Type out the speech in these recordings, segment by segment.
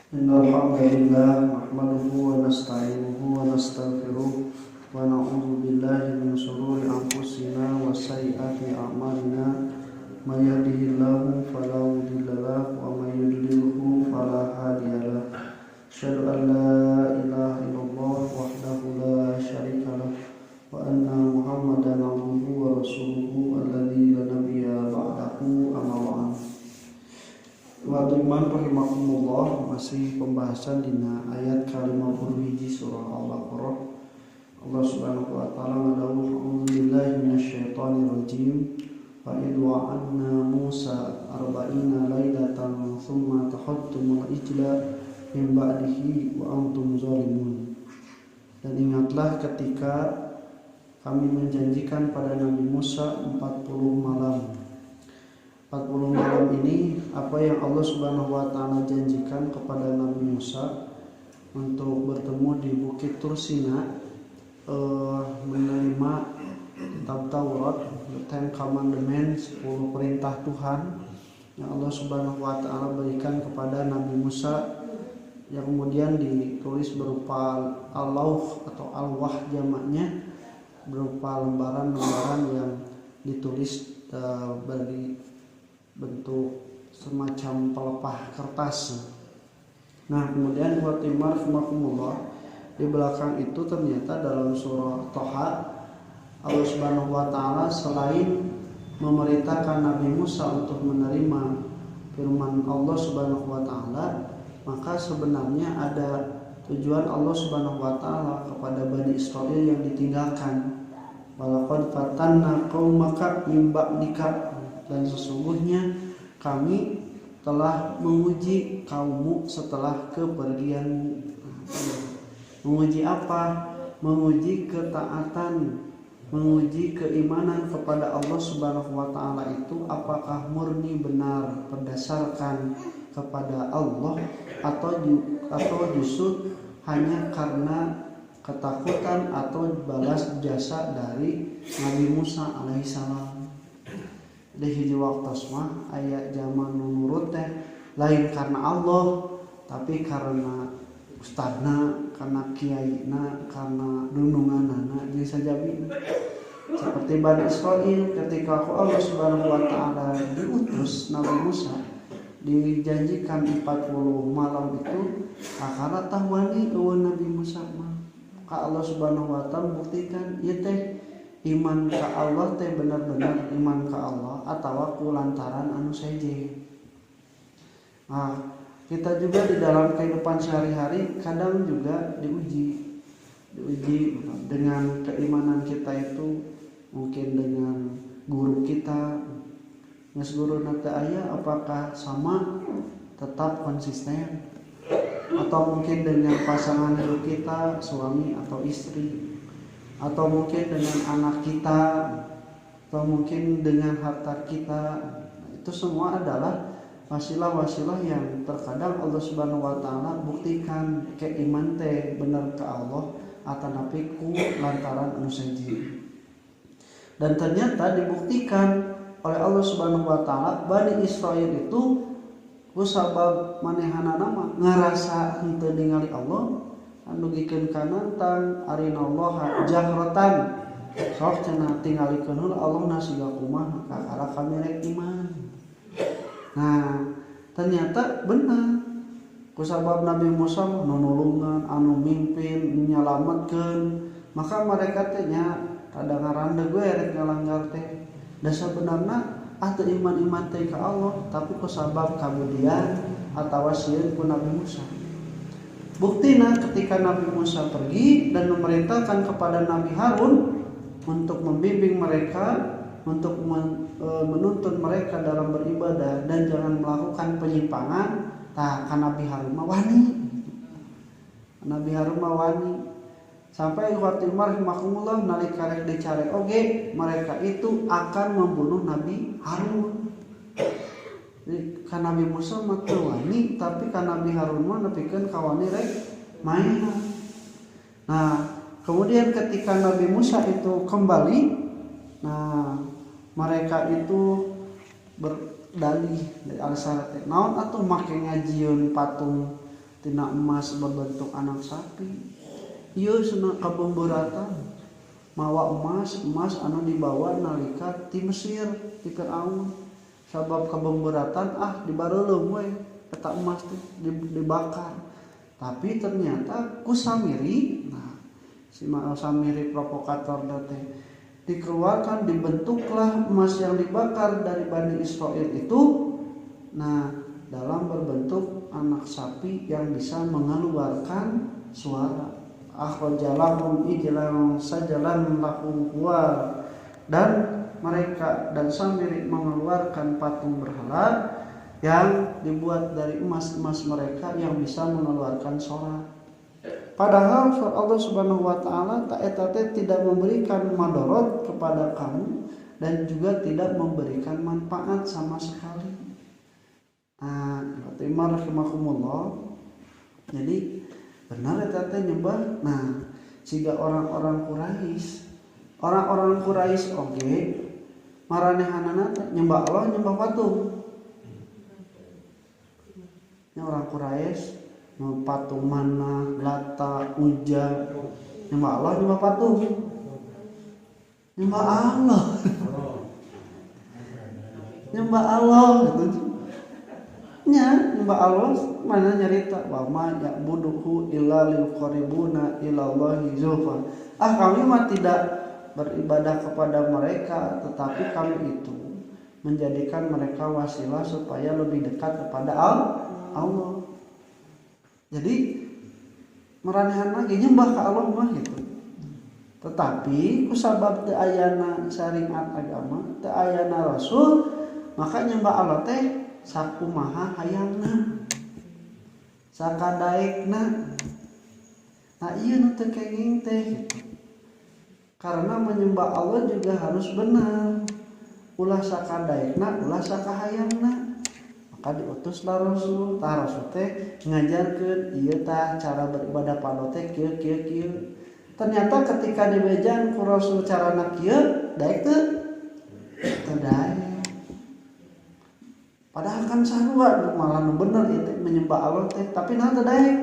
Innal hamdalillah nahmaduhu wa nasta'inuhu wa nastaghfiruh wa na'udzu billahi min shururi anfusina wa sayyiati a'malina may yahdihillahu fala mudilla lahu wa may yudlilhu fala hadiya lahu asyhadu an la ilaha illallah wahdahu la syarika lahu wa anna muhammadan abduhu wa rasuluhu alladzi la nabiyya ba'dahu amma ba'd. Wa'alaikumsalam rahimakumullah. Masih pembahasan dina ayat ke-50 surah Al-Baqarah. Allah Subhanahu wa taala ngadawu a'udzubillahi minasyaitonir rajim. Fa idh wa'adna Musa 40 lailatan tsumma tahattumul ijla min ba'dihi wa antum zalimun. Dan ingatlah ketika kami menjanjikan pada Nabi Musa 40 malam. 40 malam ini apa yang Allah Subhanahu wa taala janjikan kepada Nabi Musa untuk bertemu di Bukit Tursina, menerima kitab Taurat, Ten Commandments, 10 perintah Tuhan yang Allah Subhanahu wa taala berikan kepada Nabi Musa, yang kemudian ditulis berupa al-lauh atau al-wah jamaknya, berupa lembaran-lembaran yang ditulis dari bentuk semacam pelepah kertas. Nah, kemudian buat timar rahimakumullah, di belakang itu ternyata dalam surah Thaha Allah Subhanahu wa taala selain memerintahkan Nabi Musa untuk menerima firman Allah Subhanahu wa taala, maka sebenarnya ada tujuan Allah Subhanahu wa taala kepada Bani Israil yang ditinggalkan. Walaqad fatanna qaumaka min ba'dika, dan sesungguhnya kami telah menguji kaummu setelah kepergianmu. Menguji apa? Menguji ketaatan, menguji keimanan kepada Allah Subhanahu wa taala itu apakah murni benar berdasarkan kepada Allah atau justru hanya karena ketakutan atau balas jasa dari Nabi Musa alaihissalam. Di hiji waktu mah aya zaman nurut teh lain karena Allah, tapi karena ustadna, karena kiaina, karena dununganana jeung sajabi. Seperti Bani Israil ketika Allah Subhanahu wa taala diutus Nabi Musa, dijanjikan 40 malam itu, akara tah wani eueun Nabi Musa mah. Ka Allah Subhanahu wa taala buktikan ieu teh iman ka Allah teh benar-benar iman ka Allah atawa ku lantaran anu seje. Nah, kita juga di dalam kehidupan sehari-hari kadang juga diuji dengan keimanan kita itu, mungkin dengan guru kita. Nges guru nate aya apakah sama tetap konsisten, atau mungkin dengan pasangan hidup kita, suami atau istri, atau mungkin dengan anak kita, atau mungkin dengan harta kita. Itu semua adalah wasilah-wasilah yang terkadang Allah Subhanahu wa taala buktikan keiman teh bener ke Allah atanapi ku lantaran anu seji. Dan ternyata dibuktikan oleh Allah Subhanahu wa taala Bani Israil itu ku sabab manehana nama ngarasa henteu ningali Allah, nugikeun kanantang arinallaha jahratan, sok cenah tingalikeun heula Allah nasiga kumaha kakara kami rek iman. Nah, ternyata benar kusabab Nabi Musa nunulungan anu mimpin nyalametkeun, maka mereka teh nya rada ngarandeg we rek ngalanggar teh. Da sabenerna teu iman-iman teh ka Allah, tapi kusabab kabudian atawa sieun ku Nabi Musa. Buktinya ketika Nabi Musa pergi dan memerintahkan kepada Nabi Harun untuk membimbing mereka, untuk menuntun mereka dalam beribadah dan jangan melakukan penyimpangan, kan Nabi Harun mah wani. Nabi Harun mah wani. Sampai waktu rahimahumullah nalika rek dicare oge, mereka itu akan membunuh Nabi Harun. Kan Nabi Musa mah teu wani, tapi kan Nabi Harun mah nepikeun ka wani rek main. Nah, kemudian ketika Nabi Musa itu kembali, nah mereka itu berdalih dari alasan naon atuh make ngajieun patung tina emas berbentuk anak sapi. Ieu cenah kabembeuratan mawa emas anu dibawa nalika ti Mesir ti Firaun. Sabab kabembeuratan dibareuleum we eta emas teh dibakar. Tapi ternyata ku Samiri, si Samiri provokator teh dikeluarkan, dibentuklah emas yang dibakar dari Bani Israel itu dalam berbentuk anak sapi yang bisa mengeluarkan suara. Akhrajalahum ijlan sajalan lahum huwar, dan mereka dan Samiri mengeluarkan patung berhala yang dibuat dari emas mereka yang bisa mengeluarkan suara. Padahal Allah Subhanahu wa taala tidak memberikan madorot kepada kamu dan juga tidak memberikan manfaat sama sekali. Rahimakumullah. Jadi benar eta teh nyembah. Siga orang-orang Quraisy oge maranehanana nyembah Allah, nyembah patung. Orang Quraisy patung mana, Lata, Uja, nyembah Allah, nyembah patung, nyembah Allah, nyembah Allah gitu. Nyembah Allah mana nyarita wa ma ya'buduhu illa liqaribuna ila Allahi zulfa. Kami mah tidak beribadah kepada mereka, tetapi kami itu menjadikan mereka wasilah supaya lebih dekat kepada Allah. Jadi maranehan lagi nyembah ka Allah mah gitu. Tetapi kusabab teu ayana syariat agama, teu ayana rasul, maka nyembah Allah teh sakumaha hayangna, sakadaekna. Ieu nu teu kenging teh gitu. Karena menyembah Allah juga harus benar. Ulah sakadaekna, ulah sakahayangna. Maka diutuslah Rasul, Rasul teh ngajarkeun ieu tah cara beribadah pada teh kieu. Ternyata ketika dibejan ku Rasul carana kieu, daek teu? Teu daek. Padahal kan sarua malah nu bener ieu menyembah Allah teh, tapi naon teu daek.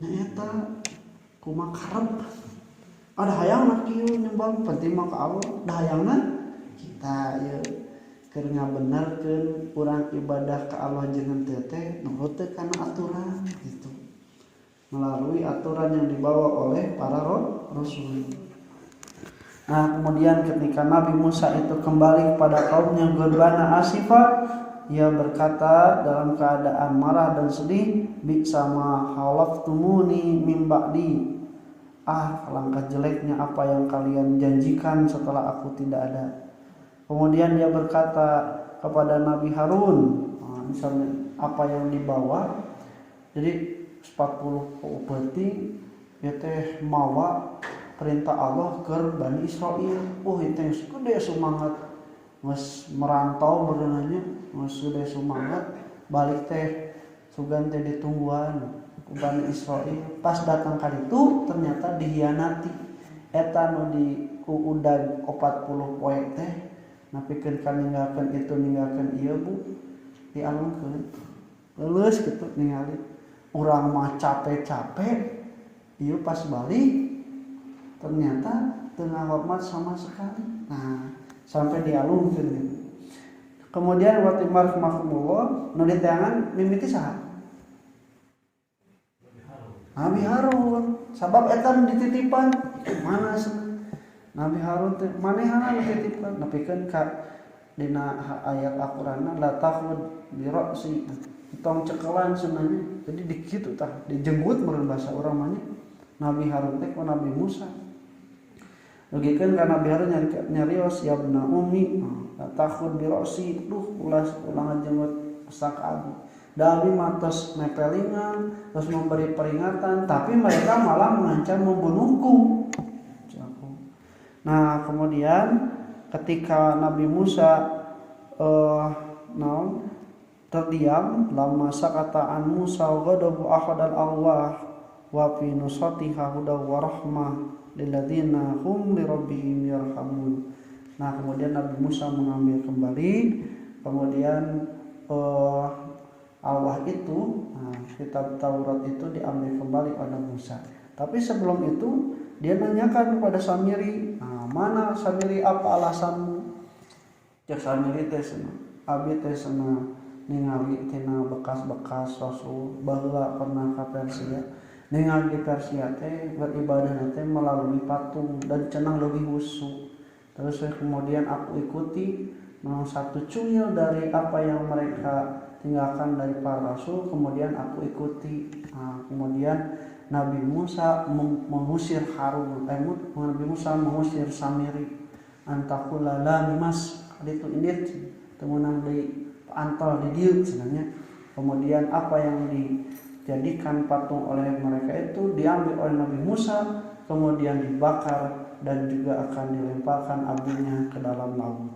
Nyaeta kumaha karep. Ada hayangna kieu nyembah penting mah ka Allah, da hayangna kita ieu keur ngabenerkeun urang ibadah ka Allah jeung teu teh nurut teh kana aturan gitu. Melalui aturan yang dibawa oleh para rasul. Kemudian ketika Nabi Musa itu kembali kepada kaumnya ghadbana asifa, ia berkata dalam keadaan marah dan sedih, bi sama halaftumuni mim ba'di. Alangkah jeleknya apa yang kalian janjikan setelah aku tidak ada. Kemudian dia berkata kepada Nabi Harun, misalnya apa yang dibawa, jadi 40 peti ya teh mawa perintah Allah ke Bani Israel. Itu gede semangat, mas merantau berenanya, mas gede semangat balik teh sugan teh ditungguan ke Bani Israel. Pas datang kali itu ternyata dihianati. Eta nu di ku udag 40 poe teh napikeun ka ninggalkeun ieu Bu dialungkeun leuleus kitu ningali urang mah capek-capek ieu pas balik ternyata teu ngahormat sama sekali. Sampai dialungkeun gitu. Kemudian wa timar mahmullah nu diteangan mimiti saha? Nabi Harun. Sabab eta nu dititipan mana sih? Nabi Harun teh manehna dititipkan nepikeun ka dina ayat Al-Qur'an la takhud bi ra'si tong cekelan sebenarnya. Jadi dikitu tah dijenggut meureun bahasa urang mah Nabi Harun teh ku Nabi Musa. Logikeun ka Nabi Harun nyarios ya ibna ummi la takhud bi ra'si ulah ngajenggut sak abi. Da abi matos mepelingan terus memberi peringatan tapi mereka malah mengancam membunuhku. Kemudian ketika Nabi Musa terdiam, lama sakata an Musa ghadabu ahadal Allah wa fi nusatiha hudaw wa rahmah lilladzina hum li rabbihim yarhamun. Kemudian Nabi Musa mengambil kembali, kemudian Allah itu, kitab Taurat itu diambil kembali oleh Musa. Tapi sebelum itu dia nanyakan kepada Samiri, mana Samiri, apa alasanmu? Cek Samiri teh cenah, abi teh cenah ningali tina bekas-bekas Rasul baheula pernah ka Persia. Ningali di Persia teh beribadah teh melalui patung dan cenah leuwih husu. Terus kemudian aku ikuti satu cuil dari apa yang mereka tinggalkan dari para rasul, kemudian aku ikuti. Kemudian Nabi Musa mengusir Harun, Nabi Musa mengusir Samiri, antakula la mimas itu indit temunang di antol di dieu sebenarnya. Kemudian apa yang dijadikan patung oleh mereka itu diambil oleh Nabi Musa, kemudian dibakar dan juga akan dilemparkan abunya ke dalam laut.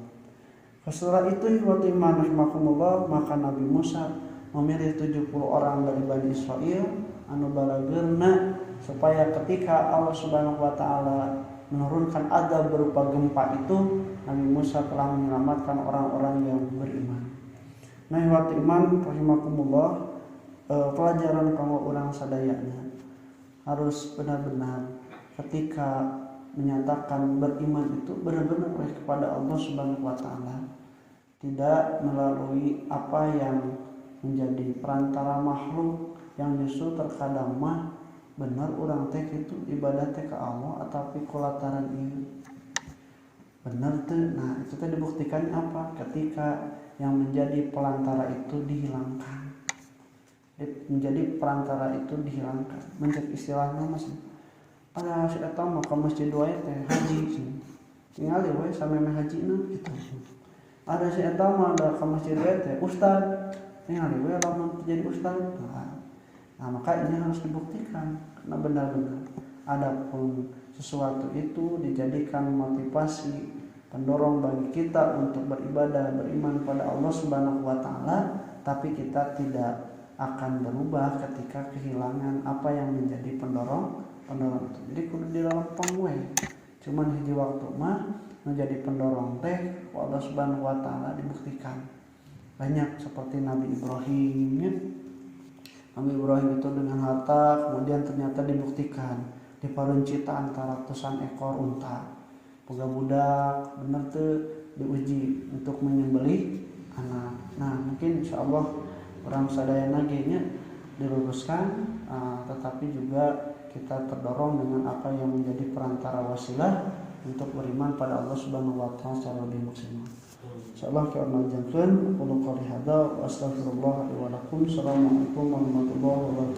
Setelah itu ikhwati iman rahimakumullah, maka Nabi Musa memilih 70 orang dari Bani Israel anu balageurna supaya ketika Allah Subhanahu wa taala menurunkan azab berupa gempa itu, Nabi Musa telah menyelamatkan orang-orang yang beriman. Nah ikhwati iman rahimakumullah, pelajaran kanggo urang sadayana harus benar-benar ketika menyatakan beriman itu benar-benar kepada Allah Subhanahu wa taala, tidak melalui apa yang menjadi perantara makhluk yang justru terkadang mah benar urang teh itu ibadah teh ke Allah tapi kulataran ieu benar teh. Nah itu teh dibuktikan apa? Ketika yang menjadi pelantara itu dihilangkan, menjadi perantara itu dihilangkan. Mencek istilahnya masih ada si eta mah ka masjid wae teh haji tinggal we sameme hajina gitu. Ada si eta mah da ka masjid wae teh ustad tinggal we lamun jadi ustad. Nah maka ini harus dibuktikan karena benar-benar adapun sesuatu itu dijadikan motivasi pendorong bagi kita untuk beribadah, beriman pada Allah Subhanahu wa taala, tapi kita tidak akan berubah ketika kehilangan apa yang menjadi pendorong itu. Jadi kudu di dalam pangwe. Cuman hiji waktu mah menjadi pendorong teh Allah Subhanahu wa taala dibuktikan. Banyak seperti Nabi Ibrahim ya. Nabi Ibrahim itu dengan harta kemudian ternyata dibuktikan diparuncita antara ratusan ekor unta. Boga budak bener tuh diuji untuk menyembelih anak. Nah, mungkin insyaallah orang sadayana ge nya diluruskan, tetapi juga kita terdorong dengan apa yang menjadi perantara wasilah untuk beriman pada Allah Subhanahu wa taala secara lebih maksimal. Insyaallah kita lanjutkan qul qouli hadza wa astaghfirullah wa lakum. Assalamualaikum warahmatullahi wabarakatuh.